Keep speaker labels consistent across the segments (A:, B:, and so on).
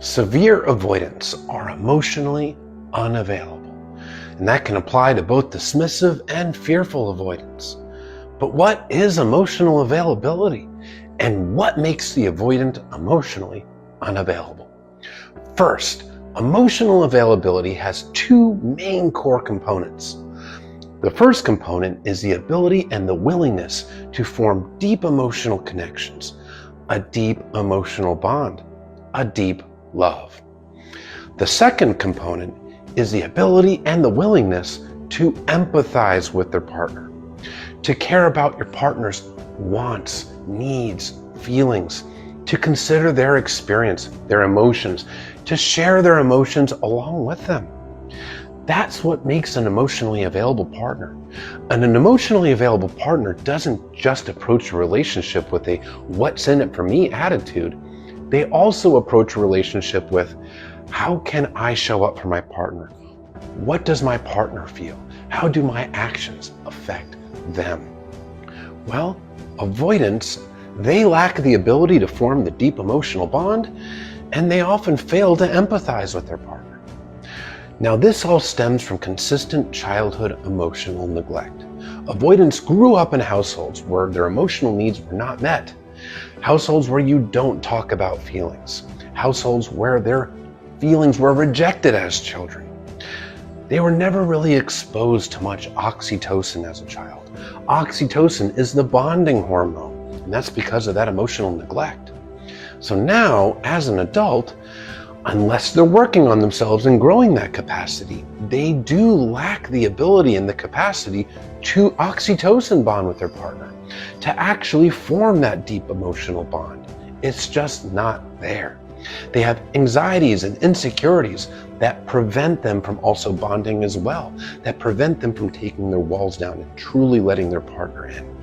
A: Severe avoidants are emotionally unavailable, and that can apply to both dismissive and fearful avoidance. But what is emotional availability, and what makes the avoidant emotionally unavailable? First, emotional availability has two main core components. The first component is the ability and the willingness to form deep emotional connections, a deep emotional bond, a deep love. The second component is the ability and the willingness to empathize with their partner, to care about your partner's wants, needs, feelings, to consider their experience, their emotions, to share their emotions along with them. That's what makes an emotionally available partner. And an emotionally available partner doesn't just approach a relationship with a what's in it for me attitude. They also approach a relationship with, how can I show up for my partner? What does my partner feel? How do my actions affect them? Well, avoidants, they lack the ability to form the deep emotional bond, and they often fail to empathize with their partner. Now, this all stems from consistent childhood emotional neglect. Avoidants grew up in households where their emotional needs were not met. Households where you don't talk about feelings. Households where their feelings were rejected as children. They were never really exposed to much oxytocin as a child. Oxytocin is the bonding hormone, and that's because of that emotional neglect. So now, as an adult, unless they're working on themselves and growing that capacity, they do lack the ability and the capacity to oxytocin bond with their partner, to actually form that deep emotional bond. It's just not there. They have anxieties and insecurities that prevent them from also bonding as well, that prevent them from taking their walls down and truly letting their partner in.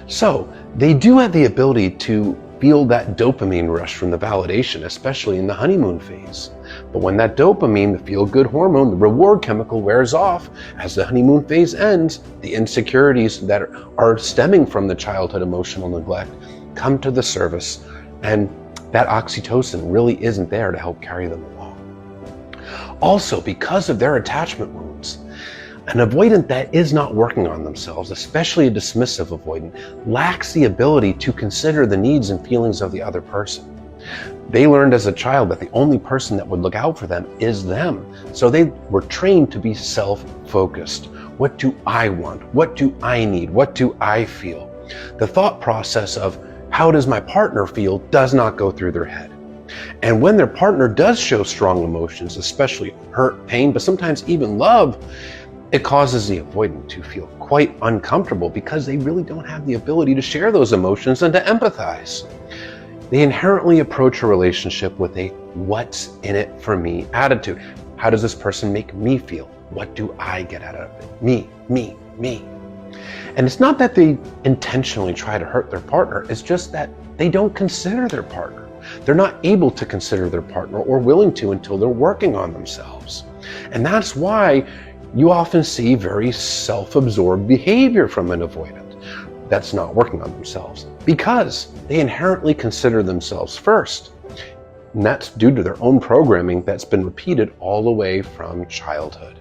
A: So they do have the ability to feel that dopamine rush from the validation, especially in the honeymoon phase. But when that dopamine, the feel-good hormone, the reward chemical wears off, as the honeymoon phase ends, the insecurities that are stemming from the childhood emotional neglect come to the surface, and that oxytocin really isn't there to help carry them along. Also, because of their attachment wounds, an avoidant that is not working on themselves, especially a dismissive avoidant, lacks the ability to consider the needs and feelings of the other person. They learned as a child that the only person that would look out for them is them. So they were trained to be self-focused. What do I want? What do I need? What do I feel? The thought process of how does my partner feel does not go through their head. And when their partner does show strong emotions, especially hurt, pain, but sometimes even love, it causes the avoidant to feel quite uncomfortable because they really don't have the ability to share those emotions and to empathize. They inherently approach a relationship with a what's in it for me attitude. How does this person make me feel? What do I get out of it? Me, me, me. And it's not that they intentionally try to hurt their partner, it's just that they don't consider their partner. They're not able to consider their partner or willing to until they're working on themselves. And that's why you often see very self-absorbed behavior from an avoidant that's not working on themselves, because they inherently consider themselves first. And that's due to their own programming that's been repeated all the way from childhood.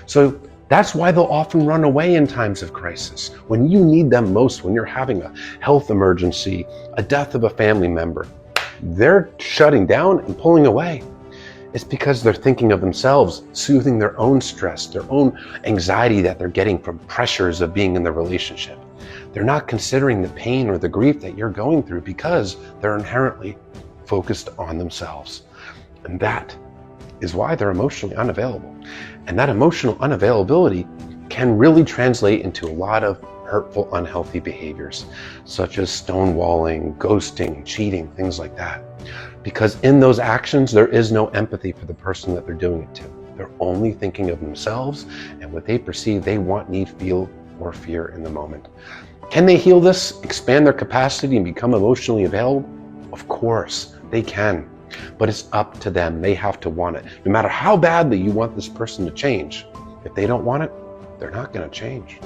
A: So that's why they'll often run away in times of crisis. When you need them most, when you're having a health emergency, a death of a family member, they're shutting down and pulling away. It's because they're thinking of themselves, soothing their own stress, their own anxiety that they're getting from pressures of being in the relationship. They're not considering the pain or the grief that you're going through because they're inherently focused on themselves. And that is why they're emotionally unavailable. And that emotional unavailability can really translate into a lot of hurtful, unhealthy behaviors, such as stonewalling, ghosting, cheating, things like that. Because in those actions, there is no empathy for the person that they're doing it to. They're only thinking of themselves and what they perceive they want, need, feel, or fear in the moment. Can they heal this, expand their capacity, and become emotionally available? Of course, they can. But it's up to them. They have to want it. No matter how badly you want this person to change, if they don't want it, they're not going to change.